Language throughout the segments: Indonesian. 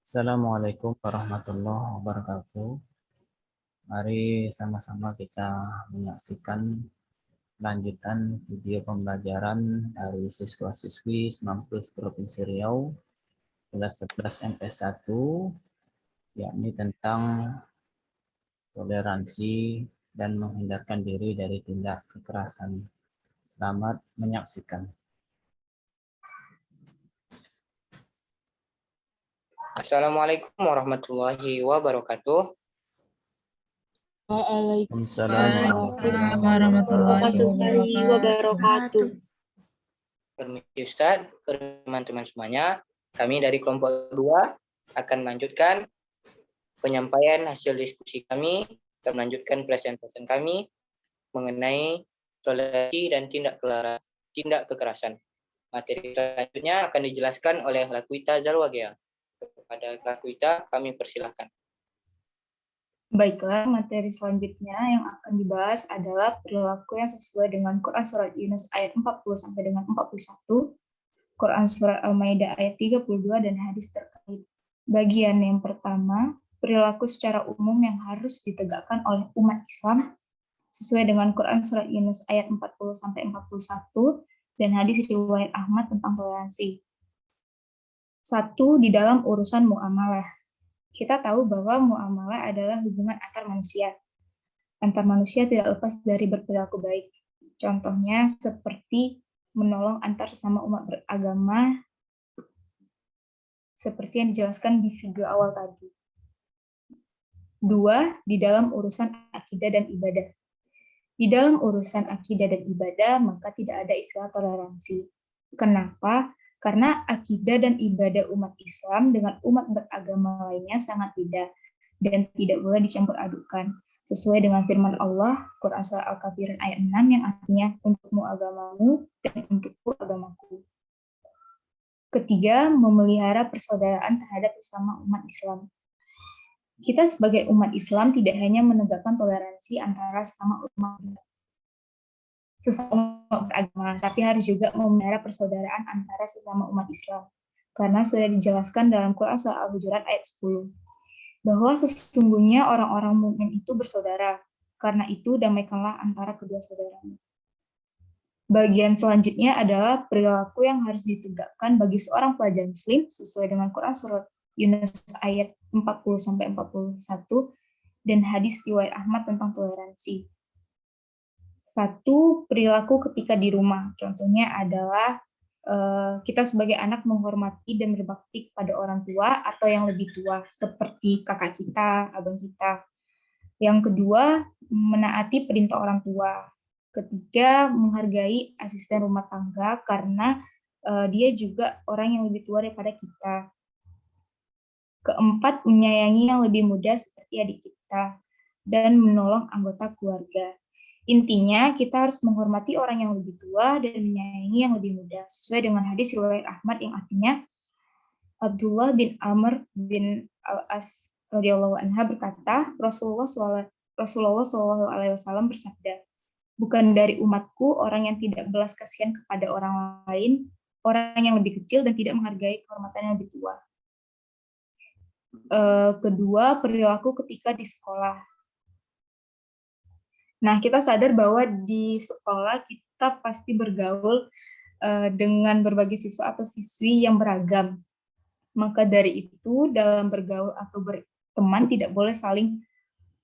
Assalamualaikum warahmatullahi wabarakatuh. Mari sama-sama kita menyaksikan lanjutan video pembelajaran dari siswa-siswi Semampus Provinsi Riau kelas 11 MP1, yakni tentang toleransi dan menghindarkan diri dari tindak kekerasan. Selamat menyaksikan. Assalamualaikum warahmatullahi wabarakatuh. Waalaikumsalam warahmatullahi wabarakatuh. Permisi Ustaz, teman-teman semuanya, kami dari kelompok 2 akan melanjutkan penyampaian hasil diskusi kami dan melanjutkan presentasi kami mengenai toleransi dan tindak kekerasan. Materi selanjutnya akan dijelaskan oleh Lakuita Zalwagea. Kepada Lakuita kami persilahkan. Baiklah, materi selanjutnya yang akan dibahas adalah perilaku yang sesuai dengan Quran Surat Yunus ayat 40 sampai dengan 41, Quran Surat Al-Maidah ayat 32, dan hadis terkait. Bagian yang pertama, perilaku secara umum yang harus ditegakkan oleh umat Islam sesuai dengan Quran Surat Yunus ayat 40 sampai 41, dan hadis riwayat Ahmad tentang toleransi. 1. Di dalam urusan muamalah. Kita tahu bahwa muamalah adalah hubungan antar manusia. Antar manusia tidak lepas dari berperilaku baik. Contohnya seperti menolong antar sesama umat beragama, seperti yang dijelaskan di video awal tadi. 2. Di dalam urusan akidah dan ibadah. Di dalam urusan akidah dan ibadah, maka tidak ada istilah toleransi. Kenapa? Karena akidah dan ibadah umat Islam dengan umat beragama lainnya sangat beda dan tidak boleh dicampur adukan. Sesuai dengan firman Allah, Quran Surah Al-Kafirun ayat 6 yang artinya untukmu agamamu dan untukku agamaku. Ketiga, memelihara persaudaraan terhadap sesama umat Islam. Kita sebagai umat Islam tidak hanya menegakkan toleransi antara sesama umat beragama, tapi harus juga memelihara persaudaraan antara sesama umat Islam. Karena sudah dijelaskan dalam Quran Surah Al-Hujurat ayat 10, bahwa sesungguhnya orang-orang mukmin itu bersaudara, karena itu damaikanlah antara kedua saudaranya. Bagian selanjutnya adalah perilaku yang harus ditegakkan bagi seorang pelajar muslim sesuai dengan Quran Surat Yunus ayat 40-41 dan hadis riwayat Ahmad tentang toleransi. 1. Perilaku ketika di rumah. Contohnya adalah kita sebagai anak menghormati dan berbakti kepada orang tua atau yang lebih tua, seperti kakak kita, abang kita. Yang kedua, menaati perintah orang tua. Ketiga, menghargai asisten rumah tangga karena dia juga orang yang lebih tua daripada kita. Keempat, menyayangi yang lebih muda seperti adik kita dan menolong anggota keluarga. Intinya, kita harus menghormati orang yang lebih tua dan menyayangi yang lebih muda, sesuai dengan hadis riwayat Ahmad yang artinya, Abdullah bin Amr bin Al-As radhiyallahu anha berkata, Rasulullah SAW bersabda, bukan dari umatku orang yang tidak belas kasihan kepada orang lain, orang yang lebih kecil dan tidak menghargai kehormatan yang lebih tua. Kedua, perilaku ketika di sekolah. Nah, kita sadar bahwa di sekolah kita pasti bergaul dengan berbagai siswa atau siswi yang beragam. Maka dari itu, dalam bergaul atau berteman tidak boleh saling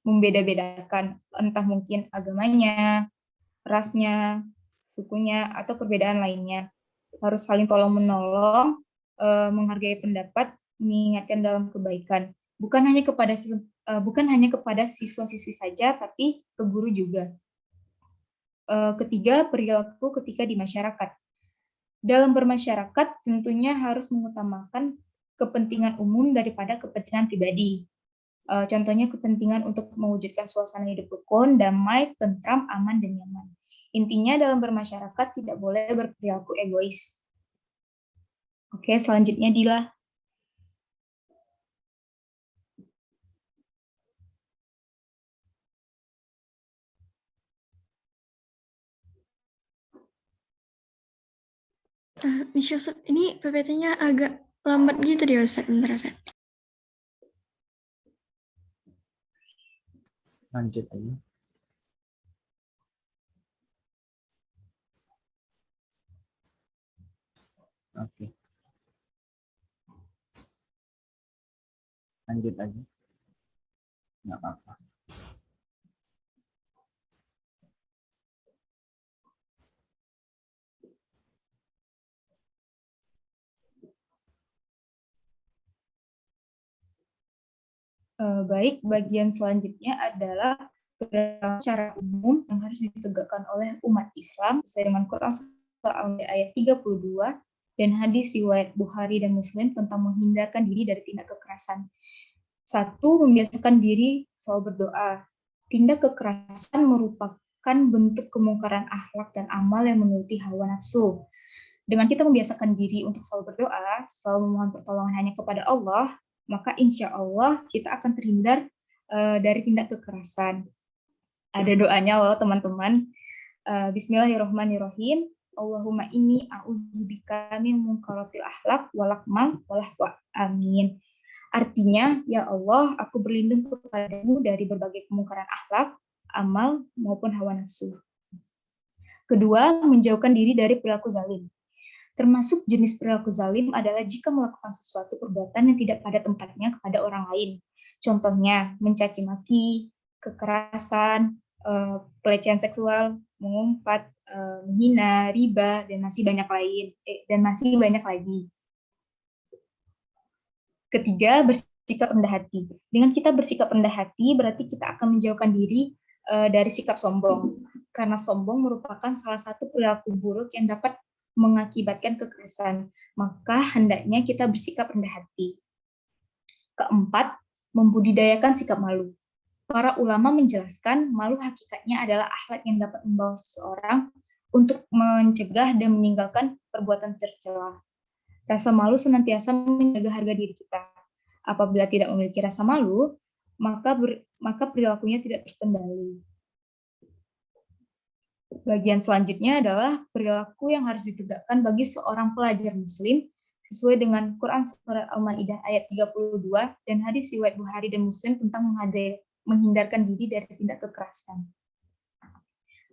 membeda-bedakan, entah mungkin agamanya, rasnya, sukunya, atau perbedaan lainnya. Harus saling tolong-menolong, menghargai pendapat, mengingatkan dalam kebaikan. Bukan hanya kepada siswa-siswi saja, tapi ke guru juga. Ketiga, perilaku ketika di masyarakat. Dalam bermasyarakat tentunya harus mengutamakan kepentingan umum daripada kepentingan pribadi. Contohnya kepentingan untuk mewujudkan suasana hidup rukun, damai, tentram, aman, dan nyaman. Intinya dalam bermasyarakat tidak boleh berperilaku egois. Oke, selanjutnya Dila. Miss Yusuf, ini PPT-nya agak lambat gitu deh Ustaz, bentar Ustaz. Lanjut aja. Oke. Lanjut aja. Nggak apa-apa. Baik, bagian selanjutnya adalah secara umum yang harus ditegakkan oleh umat Islam sesuai dengan Quran Surah ayat 32 dan hadis riwayat Bukhari dan Muslim tentang menghindarkan diri dari tindak kekerasan. 1. Membiasakan diri selalu berdoa. Tindak kekerasan merupakan bentuk kemungkaran akhlak dan amal yang menuruti hawa nafsu. Dengan kita membiasakan diri untuk selalu berdoa, selalu memohon pertolongan hanya kepada Allah, maka insya Allah kita akan terhindar dari tindak kekerasan. Ada doanya loh teman-teman. Bismillahirrahmanirrahim. Allahumma inni a'udzubika min munkaratil akhlaq walakmal walahwa. Amin. Artinya, ya Allah, aku berlindung kepadamu dari berbagai kemungkaran akhlak, amal, maupun hawa nafsu. Kedua, menjauhkan diri dari perilaku zalim. Termasuk jenis perilaku zalim adalah jika melakukan sesuatu perbuatan yang tidak pada tempatnya kepada orang lain. Contohnya, mencaci maki, kekerasan, pelecehan seksual, mengumpat, menghina, riba, dan masih banyak lagi. Ketiga, bersikap rendah hati. Dengan kita bersikap rendah hati, berarti kita akan menjauhkan diri dari sikap sombong. Karena sombong merupakan salah satu perilaku buruk yang dapat mengakibatkan kekerasan, maka hendaknya kita bersikap rendah hati. Keempat, membudidayakan sikap malu. Para ulama menjelaskan malu hakikatnya adalah akhlak yang dapat membawa seseorang untuk mencegah dan meninggalkan perbuatan tercela. Rasa malu senantiasa menjaga harga diri kita. Apabila tidak memiliki rasa malu, maka perilakunya tidak terkendali. Bagian selanjutnya adalah perilaku yang harus ditegakkan bagi seorang pelajar muslim sesuai dengan Quran Surah Al-Maidah ayat 32 dan hadis riwayat Bukhari dan Muslim tentang menghindarkan diri dari tindak kekerasan.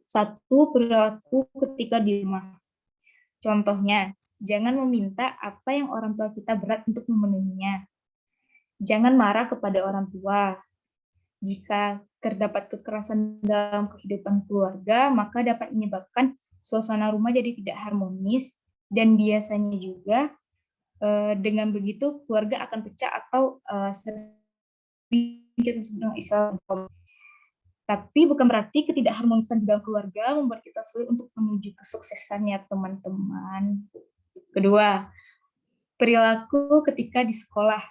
1. Perilaku ketika di rumah. Contohnya, jangan meminta apa yang orang tua kita berat untuk memenuhinya. Jangan marah kepada orang tua. Jika terdapat kekerasan dalam kehidupan keluarga, maka dapat menyebabkan suasana rumah jadi tidak harmonis, dan biasanya juga dengan begitu keluarga akan pecah atau sedikit Islam. Tapi bukan berarti ketidakharmonisan di dalam keluarga membuat kita sulit untuk menuju kesuksesannya, teman-teman. Kedua, perilaku ketika di sekolah.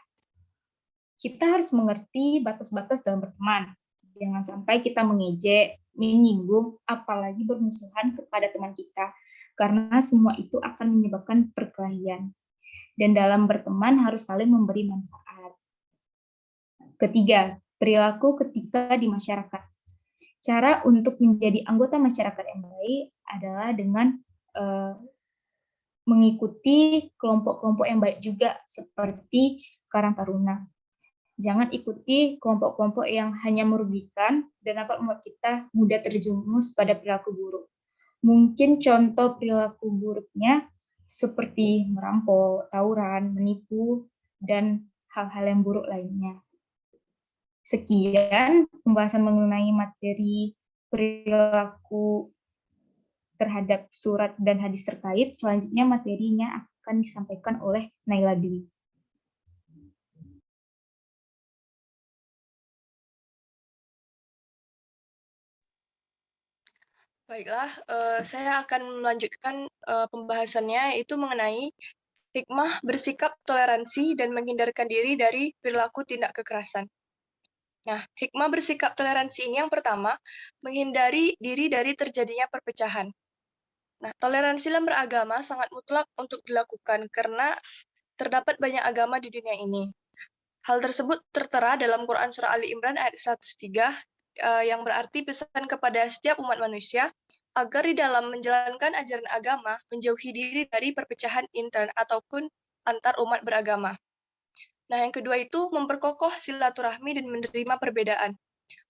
Kita harus mengerti batas-batas dalam berteman. Jangan sampai kita mengejek, menyinggung, apalagi bermusuhan kepada teman kita, karena semua itu akan menyebabkan perkelahian. Dan dalam berteman harus saling memberi manfaat. Ketiga, perilaku ketika di masyarakat. Cara untuk menjadi anggota masyarakat yang baik adalah dengan mengikuti kelompok-kelompok yang baik juga, seperti Karang Taruna. Jangan ikuti kelompok-kelompok yang hanya merugikan dan dapat membuat kita mudah terjerumus pada perilaku buruk. Mungkin contoh perilaku buruknya seperti merampok, tawuran, menipu, dan hal-hal yang buruk lainnya. Sekian pembahasan mengenai materi perilaku terhadap surat dan hadis terkait. Selanjutnya materinya akan disampaikan oleh Naila Dwi. Baiklah, saya akan melanjutkan pembahasannya, yaitu mengenai hikmah bersikap toleransi dan menghindarkan diri dari perilaku tindak kekerasan. Nah, hikmah bersikap toleransi ini yang pertama, menghindari diri dari terjadinya perpecahan. Nah, toleransi dalam beragama sangat mutlak untuk dilakukan karena terdapat banyak agama di dunia ini. Hal tersebut tertera dalam Quran Surah Ali Imran ayat 103, yang berarti pesan kepada setiap umat manusia agar di dalam menjalankan ajaran agama menjauhi diri dari perpecahan intern ataupun antar umat beragama. Nah, yang kedua itu memperkokoh silaturahmi dan menerima perbedaan.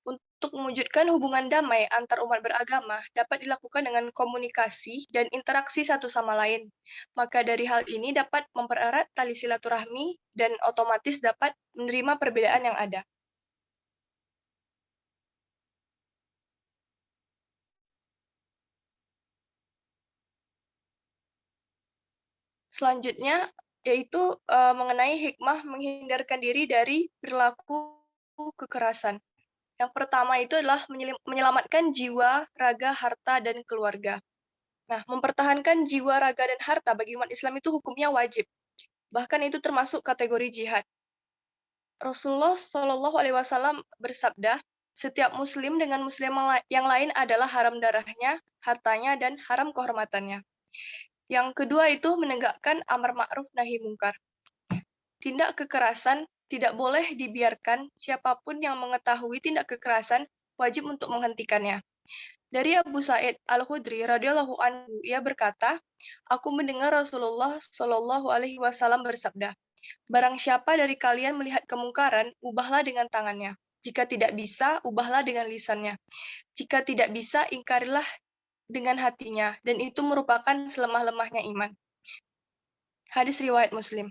Untuk untuk mewujudkan hubungan damai antar umat beragama dapat dilakukan dengan komunikasi dan interaksi satu sama lain. Maka dari hal ini dapat mempererat tali silaturahmi dan otomatis dapat menerima perbedaan yang ada. Selanjutnya yaitu mengenai hikmah menghindarkan diri dari perilaku kekerasan. Yang pertama itu adalah menyelamatkan jiwa, raga, harta, dan keluarga. Nah, mempertahankan jiwa, raga, dan harta bagi umat Islam itu hukumnya wajib. Bahkan itu termasuk kategori jihad. Rasulullah Shallallahu Alaihi Wasallam bersabda, setiap Muslim dengan Muslim yang lain adalah haram darahnya, hartanya, dan haram kehormatannya. Yang kedua itu menegakkan amar ma'ruf nahi mungkar. Tindak kekerasan tidak boleh dibiarkan, siapapun yang mengetahui tindak kekerasan wajib untuk menghentikannya. Dari Abu Sa'id Al-Khudri radhiyallahu anhu, ia berkata, aku mendengar Rasulullah Shallallahu Alaihi Wasallam bersabda, barang siapa dari kalian melihat kemungkaran, ubahlah dengan tangannya. Jika tidak bisa, ubahlah dengan lisannya. Jika tidak bisa, ingkarilah dengan hatinya, dan itu merupakan selemah-lemahnya iman. Hadis riwayat Muslim.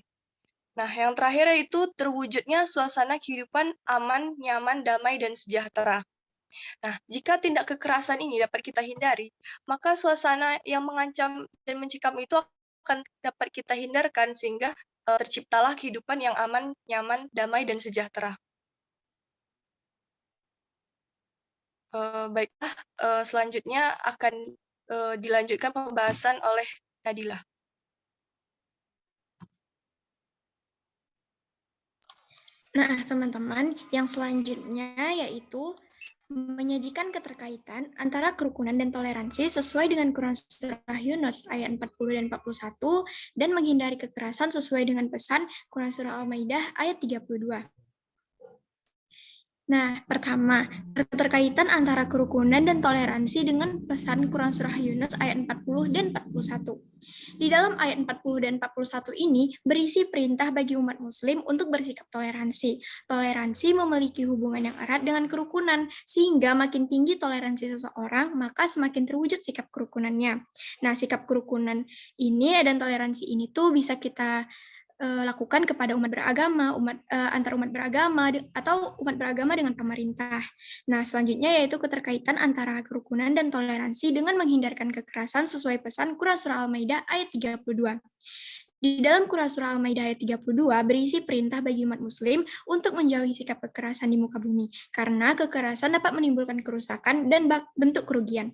Nah, yang terakhir yaitu terwujudnya suasana kehidupan aman, nyaman, damai, dan sejahtera. Nah, jika tindak kekerasan ini dapat kita hindari, maka suasana yang mengancam dan mencekam itu akan dapat kita hindarkan sehingga terciptalah kehidupan yang aman, nyaman, damai, dan sejahtera. Baiklah, selanjutnya akan dilanjutkan pembahasan oleh Nadila. Nah, teman-teman, yang selanjutnya yaitu menyajikan keterkaitan antara kerukunan dan toleransi sesuai dengan Quran Surah Yunus ayat 40 dan 41 dan menghindari kekerasan sesuai dengan pesan Quran Surah Al-Maidah ayat 32. Nah, pertama, keterkaitan antara kerukunan dan toleransi dengan pesan Quran Surah Yunus ayat 40 dan 41. Di dalam ayat 40 dan 41 ini berisi perintah bagi umat muslim untuk bersikap toleransi. Toleransi memiliki hubungan yang erat dengan kerukunan, sehingga makin tinggi toleransi seseorang, maka semakin terwujud sikap kerukunannya. Nah, sikap kerukunan ini dan toleransi ini tuh bisa kita lakukan kepada umat beragama, antar umat beragama, atau umat beragama dengan pemerintah. Nah, selanjutnya yaitu keterkaitan antara kerukunan dan toleransi dengan menghindarkan kekerasan sesuai pesan Quran Surah Al-Maidah ayat 32. Di dalam Quran Surah Al-Maidah ayat 32 berisi perintah bagi umat muslim untuk menjauhi sikap kekerasan di muka bumi, karena kekerasan dapat menimbulkan kerusakan dan bentuk kerugian.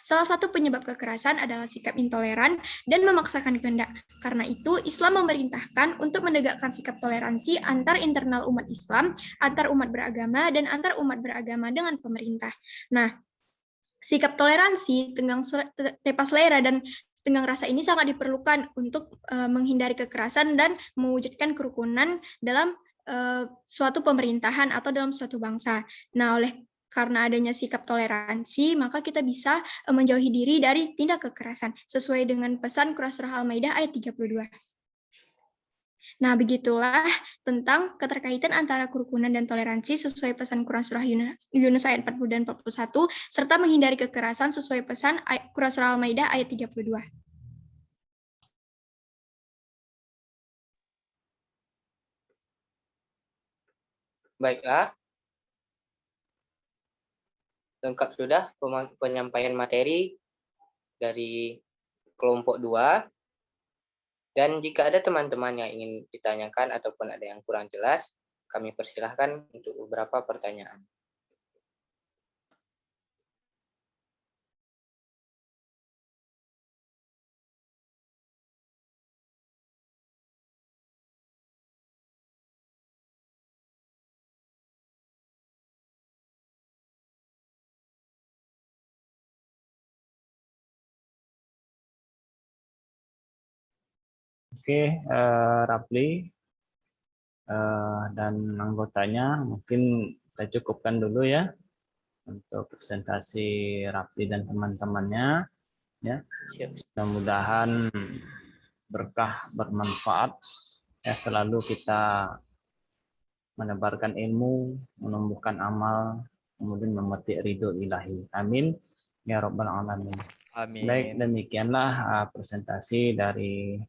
Salah satu penyebab kekerasan adalah sikap intoleran dan memaksakan kehendak. Karena itu, Islam memerintahkan untuk menegakkan sikap toleransi antar internal umat Islam, antar umat beragama, dan antar umat beragama dengan pemerintah. Nah, sikap toleransi, tenggang tepas selera, dan tenggang rasa ini sangat diperlukan untuk menghindari kekerasan dan mewujudkan kerukunan dalam suatu pemerintahan atau dalam suatu bangsa. Nah, karena adanya sikap toleransi, maka kita bisa menjauhi diri dari tindak kekerasan sesuai dengan pesan Quran Surah Al-Maidah ayat 32. Nah, begitulah tentang keterkaitan antara kerukunan dan toleransi sesuai pesan Quran Surah Yunus ayat 40 dan 41, serta menghindari kekerasan sesuai pesan Quran Surah Al-Maidah ayat 32. Baiklah. Lengkap sudah penyampaian materi dari kelompok 2. Dan jika ada teman-teman yang ingin ditanyakan ataupun ada yang kurang jelas, kami persilahkan untuk beberapa pertanyaan. Oke, Rapli dan anggotanya mungkin kita cukupkan dulu ya untuk presentasi Rapli dan teman-temannya ya. Mudah-mudahan berkah, bermanfaat ya, selalu kita menebarkan ilmu, menumbuhkan amal kemudian memetik ridho ilahi. Amin ya rabbal alamin. Amin. Baik, demikianlah presentasi dari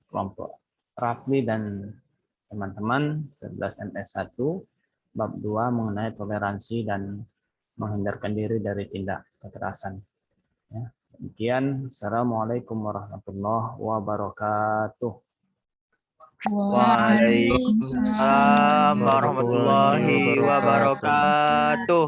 kelompok Rafli dan teman-teman 11 MS1 bab 2 mengenai toleransi dan menghindarkan diri dari tindak kekerasan. Ya, demikian. Assalamualaikum warahmatullahi wabarakatuh. Waalaikumsalam warahmatullahi wabarakatuh.